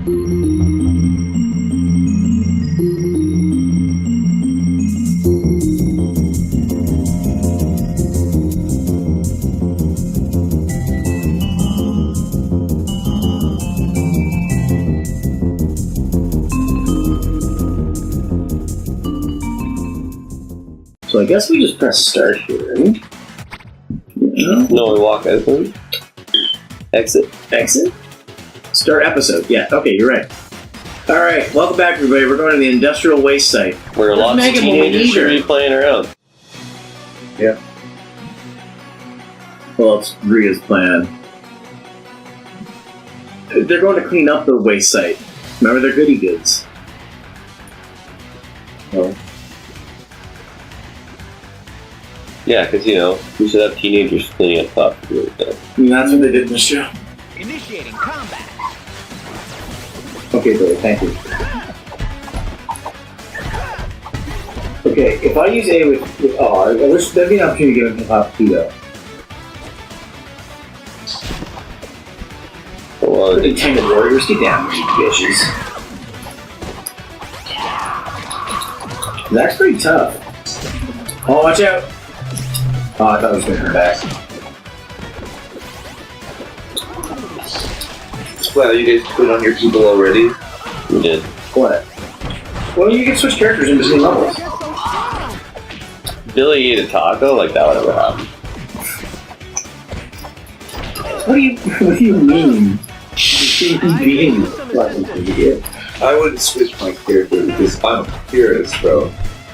So I guess we just press start here, right? Yeah. No, we walk open. Exit. Exit? Start episode. Yeah, okay, you're right. Alright, welcome back everybody. We're going to the industrial waste site. Where lots of teenagers should be playing around. Yeah. Well, it's Ria's plan. They're going to clean up the waste site. Remember, they're goody goods. Oh. Yeah, because, you know, we should have teenagers cleaning up top. And that's what they did in the show. Initiating combat. Okay, Billy, thank you. Okay, if I use A with R, I wish there'd be an opportunity to give him hip-hop too, though. Well, The Tangled Warriors, get down, you bitches. That's pretty tough. Oh, watch out! Oh, I thought it was going to come back. Well, you guys put on your people already? we did. What? Well, you can switch characters in between levels. Billy ate a taco? Like, that would ever happen. What do you mean? Being fucking idiot. I wouldn't switch my character because I'm a purist, bro.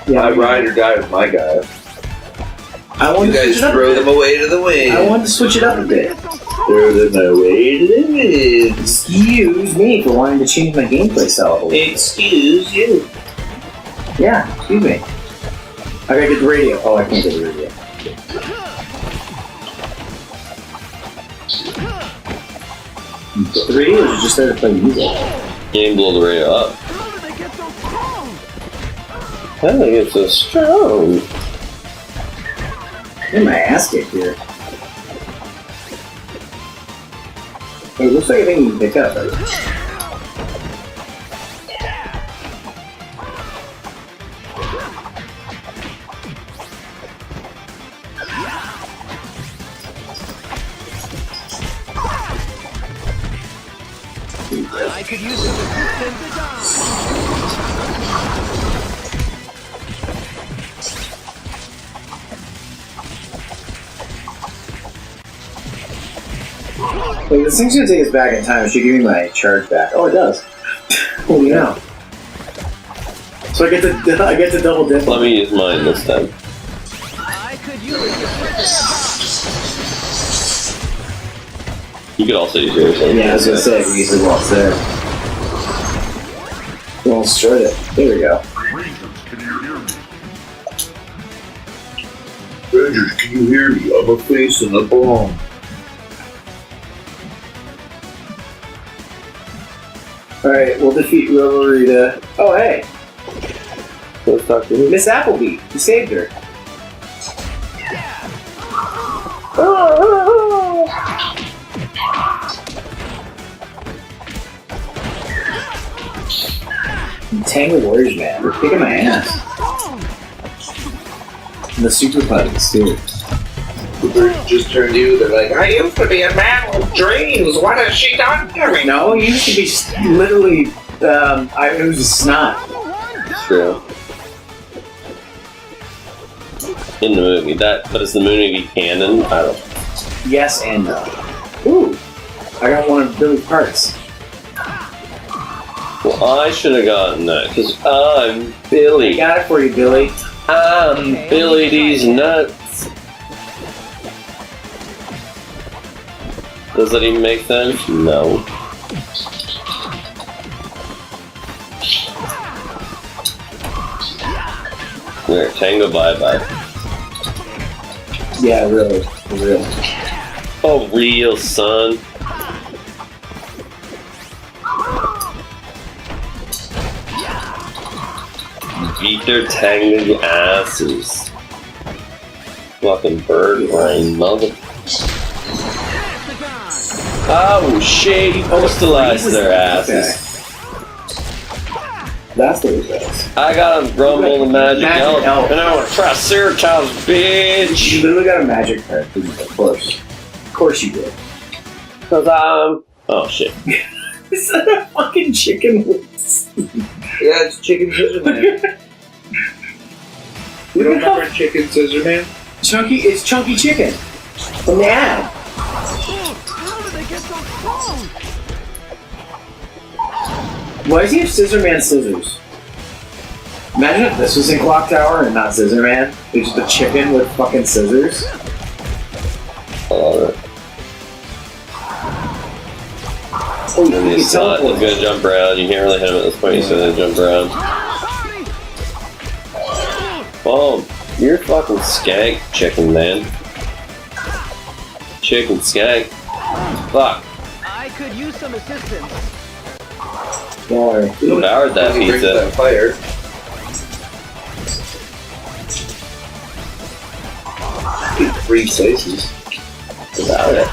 Yeah, I ride or die with my guy. I want You to guys switch it up throw a bit. them away to the wind. I want to switch it up a bit. Throw them away to the wind. Excuse me for wanting to change my gameplay style. Excuse you. Yeah, excuse me. I gotta get the radio. Oh, I can't get the radio. The radio is just there to play music. Game blow the radio up. How did they get so strong? Get my ass kicked here. Hey, it looks like a thing you can pick up, right? I could use some assistance. Wait, this thing's gonna take us back in time. It should give me my charge back. Oh, it does. Holy hell. So I get to double dip. Let me use mine this time. I could use You could also use yours. Yeah, I was gonna say, I can use it while it's there. We almost destroyed it. There we go. Rangers, can you hear me? I'm a face and a bomb. Alright, we'll defeat Roborita. Oh, hey! Let's talk to him. Miss Appleby! You saved her. Tangled Warriors, man. They're kicking my ass. And the Super Putties, too. The bird just turned you. They're like, I used to be a man with dreams. What has she done to me? No, you used to be literally, it was a snot. True. In the movie. But is the movie canon? I don't know. Yes and no. Ooh! I got one of Billy's parts. Well, I should have gotten that, because I'm Billy. I got it for you, Billy. I'm Billy D's nuts. Does that even make sense? No. There, Tango bye-bye. Yeah, really. For real. Oh, real, son. Beat their tangled asses. Fucking bird brain, mother. Oh shit, you postalized their asses. That's what it does. I got a Rumble the Magic Elf. Elf. And I want to try Triceratops, You bitch. literally got a magic card. Of course. Of course you did. Cause I'm... Oh, shit. Is that a fucking chicken wings? Yeah, it's Chicken Scissor Man. You don't remember Chicken Scissor Man? It's Chunky Chicken. From the ad. How did they get so strong? Why does he have Scissor Man scissors? Imagine if this was in Clock Tower and not Scissor Man. It's just a chicken with fucking scissors. I love it. Oh, you And can he's not. He's teleport. gonna jump around. You can't really hit him at this point. He's gonna jump around. Boom. You're fucking skank, chicken man. Chicken skank. Fuck. I could use some assistance. Don't worry. Who devoured that He brings pizza? that fire. 3 slices. Devoured it.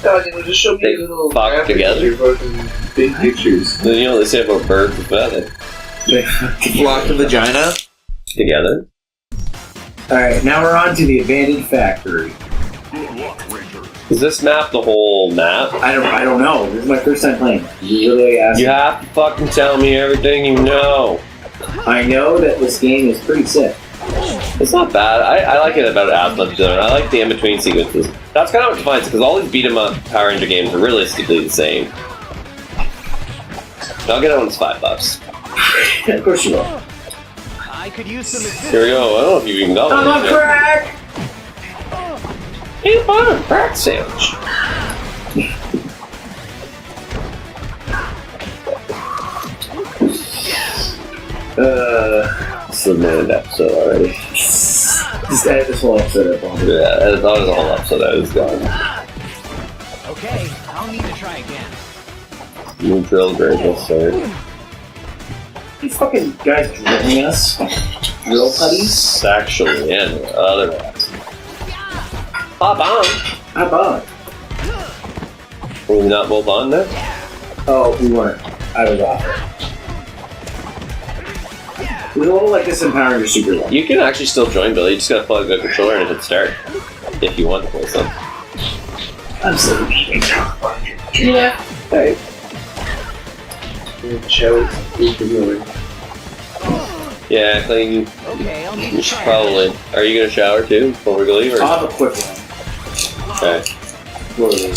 God, you know, just show me They a little fuck graphic together. of your fucking big pictures. Then you know what they say about birds with feathers? Flock to vagina. Together. Alright, now we're on to the abandoned factory. Is this map the whole map? I don't know. This is my first time playing. You literally asked. You have to fucking tell me everything you know. I know that this game is pretty sick. It's not bad. I like it about as much as I like the in-between sequences. That's kind of what defines it, because all these beat-em-up Power Ranger games are realistically the same. I'll get it when it's $5. Of course you will. I could use some assistance. Here we go. I don't know if you even got one. I'm on crack! Peanut butter and crack sandwich. It's a minute episode already. Just edit this whole episode up on it. Yeah, that was a whole episode that was gone. Okay, I'll need to try again. New drill great, sorry. These fucking guys drilling us. Drill putties? Actually, and otherwise. Hop on! How about? Were we not both on there? Oh, we weren't. I was off. It was a little like this in Power Ranger Super One. You can actually still join, Billy. You just gotta plug the controller and hit start. If you want to play some. I'm so eating. Yeah. Hey. Show it. Yeah, I think Okay, I'll need you to should try probably. Are you gonna shower too before we leave? Or? I'll have a quick one. Okay. Literally.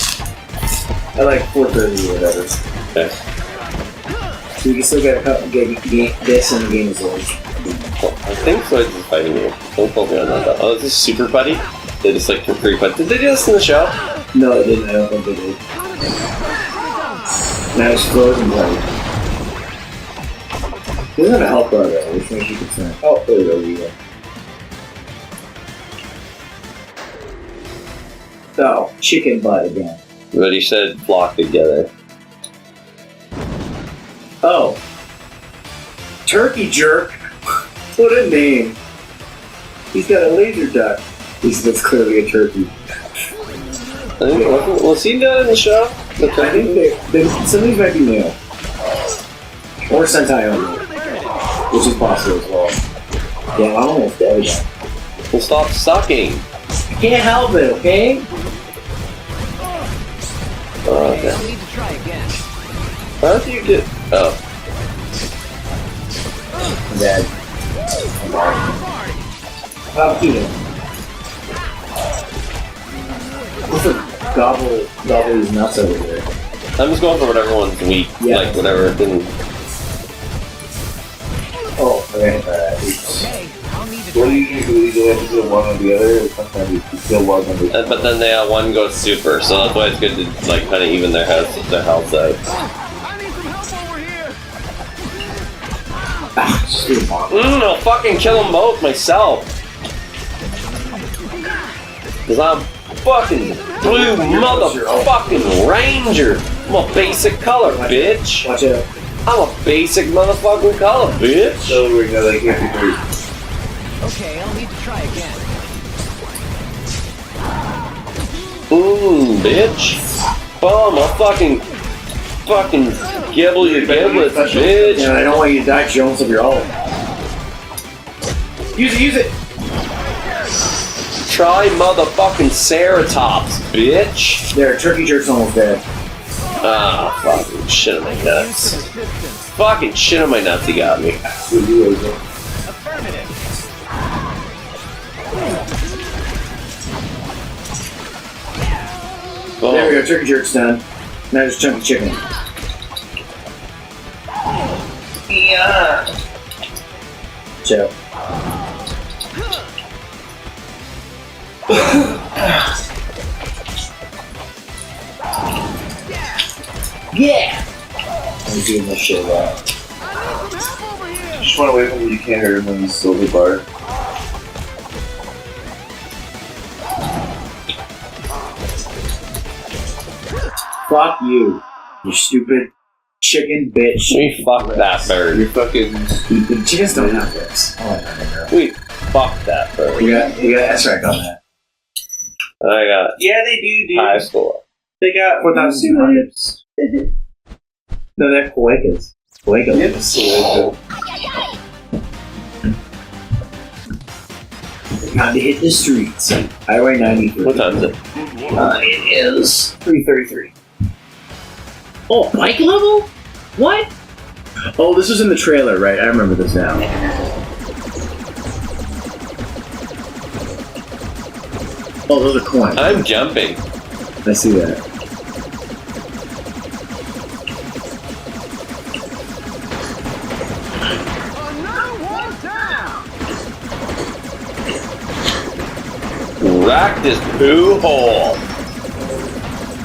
At like 4:30 or whatever. Okay. So you can still get a couple this and the game is over. Well, I think so. It's fighting you. Don't quote me on that. Oh, is this Super Buddy? They just like took 3 fights. Did they do this in the show? No, it didn't. I don't think they did. Now it's frozen blood. He doesn't have a health bar though, which makes you concerned. Oh, there we go. Oh, chicken butt again. But he said flock together. Oh. Turkey jerk. What a name. He's got a laser duck. That's clearly a turkey. I think, was he done in the show? I think some of these might be new. Or Sentai only. Which is possible as well. Yeah, I'm almost dead again. Well, stop sucking. I can't help it, okay? Oh, Okay, I'll okay. need to try again. How do you get? Oh, I'm dead. How about you? What's a gobble these nuts over there? I'm just going for whatever one's weak. Yeah. Like whatever didn't. Oh, okay. Oops. Okay, I'll need to What try do you again. usually do? You have to do one or the other? Sometimes you kill one or the But then they one goes super, so that's why it's good to like kind of even their health out. I need some help over here. Ah, stupid bomb. I'll fucking kill them both myself. Cause I'm fucking blue motherfucking ranger. I'm a basic color, bitch. Watch out. I'm a basic motherfucking color, bitch. So we're gonna like hit the Okay, I'll need to try again. Bitch. Boom! I'll fucking gibble your giblets, bitch. Yeah, I don't want you to die because you almost have your ult. Use it! Try motherfucking Ceratops, bitch. There, Turkey Jerk's almost dead. Ah, fucking shit on my nuts. Fucking shit on my nuts, he got me. Affirmative. Boom. There we go, Turkey Jerk's done. Now just chunky chicken. Yeah. Chill. Yeah! I'm doing this shit right. Just want to wait until you can't hear him when he's silver bar. Fuck you, you stupid chicken bitch. We fucked that bird. You're fucking. The chickens don't have this. Oh, We fucked that bird. you got S-Rank on that. I got Yeah, they do, dude. high score. They got 4,200. No, they're Kuekas. Kuekas. Yep. Time to hit the streets. Highway 93. What time is it? It is 3:33. Oh, bike level? What? Oh, this was in the trailer, right? I remember this now. Oh, those are coins. I'm jumping. I see that. Rack this poo hole.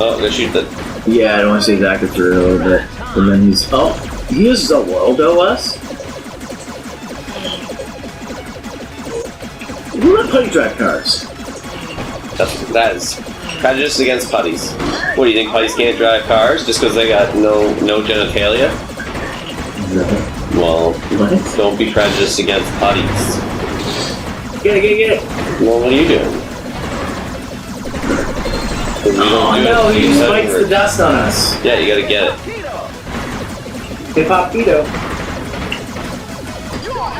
Oh, let's shoot the. Yeah, I don't want to say exactly through a little bit. And then he's... Oh, he uses a world OS? Who let putty drive cars? That is prejudice against putties. What do you think? Putties can't drive cars just because they got no genitalia? Well, What? don't be prejudiced against putties. Get it. Well, what are you doing? Oh no, he just bites the dust on us. Yeah, you gotta get it. Hip Hop Keto.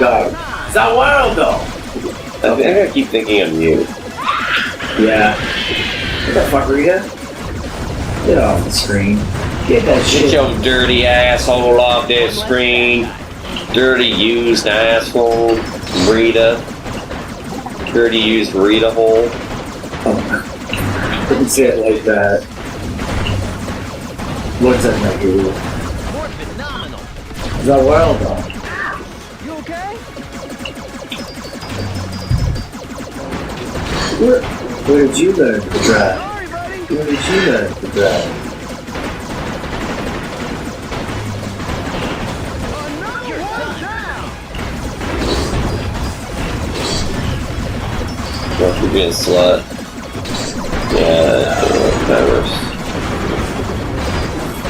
Go. It's that world though. I think I keep thinking of you. Yeah. What the fuck, Rita? Get off the screen. Get that Get shit. your dirty asshole off that screen. Dirty used asshole. Rita. Dirty used Rita hole. Oh. Couldn't say it like that. What's that like? More phenomenal. It's that world though. You okay? Where did you learn to drive? Sorry, buddy. Where did you learn to drive? You're done. Don't you being a slut. Yeah, whatever.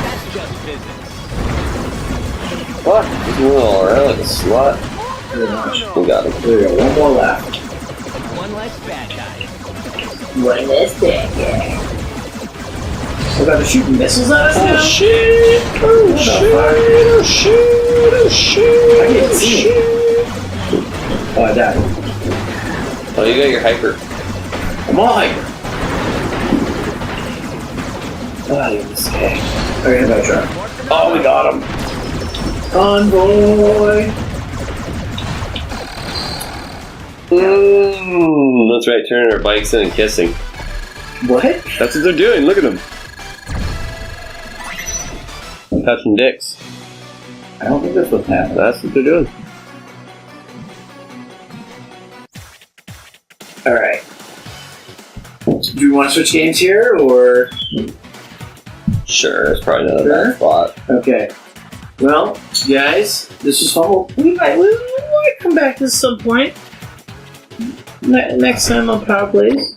That's just business. Fuck, he's moving all around like a slut. Pretty much. We got him. There we go. One more left. One less bad guy. One less bad guy. We're about to shoot missiles at us now? Shit! Oh shit! Oh shit! Oh shit! I can't see shit! Oh, I died. Oh, you got your hyper. I'm all hyper. Ah, you're mistake. Okay, how about try? Oh, we got him. Convoy! That's right, turning our bikes in and kissing. What? That's what they're doing, look at them. Touching dicks. I don't think that's what's happening. That's what they're doing. Alright. Do you want to switch games here, or...? Sure, it's probably not a Sure. bad spot. Okay. Well, guys, this was fun. We might come back to this some point. Next time on Power Plays.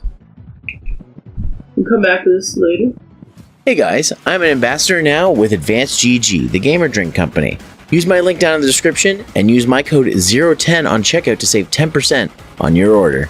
We'll come back to this later. Hey guys, I'm an ambassador now with Advanced GG, the gamer drink company. Use my link down in the description and use my code 010 on checkout to save 10% on your order.